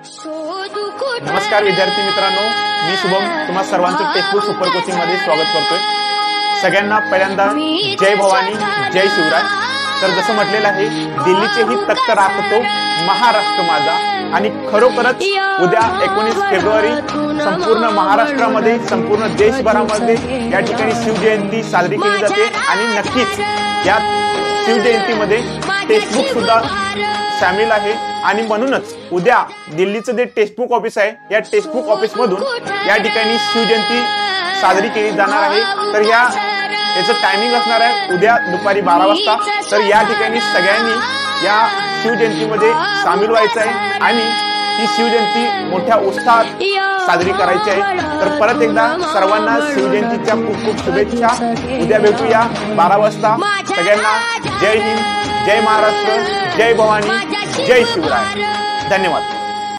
नमस्कार विद्यार्थी मित्रांनो, मी शुभम तुम्हा सर्वांचं टेक्स्टबुक सुपर कोचिंग मध्ये स्वागत करतोय। सगळ्यांना पहिल्यांदा जय भवानी जय शिवराय। तर जसं म्हटलेलं आहे, दिल्लीचे ही तख्त राखतो महाराष्ट्र माझा। आणि खरोखरच उद्या 19 फेब्रुवारी संपूर्ण महाराष्ट्रामध्ये संपूर्ण देशभरामध्ये या ठिकाणी शिवजयंती साजरी केली जाते। आणि नक्कीच या शिवजयंतीमध्ये टेक्स्टबुक सुद्धा सामील आहे। आणि म्हणूनच उद्या दिल्लीचं जे टेक्स्टबुक ऑफिस आहे, या टेक्स्टबुक ऑफिस मधून या ठिकाणी शिवजयंती साजरी केली जाणार आहे। तर याचं टायमिंग असणार आहे उद्या दुपारी 12 वाजता। तर या ठिकाणी सगळ्यांनी या शिवजयंतीमध्ये सामील व्हायचं आहे आणि ही शिवजयंती मोठ्या उत्साहात साजरी करायची आहे। तर परत एकदा सर्वांना शिवजयंतीच्या खूप खूप शुभेच्छा। उद्या भेटूया 12 वाजता। सगळ्यांना जय हिंद, जय महाराष्ट्र, जय भवानी, जय शिवराय। धन्यवाद।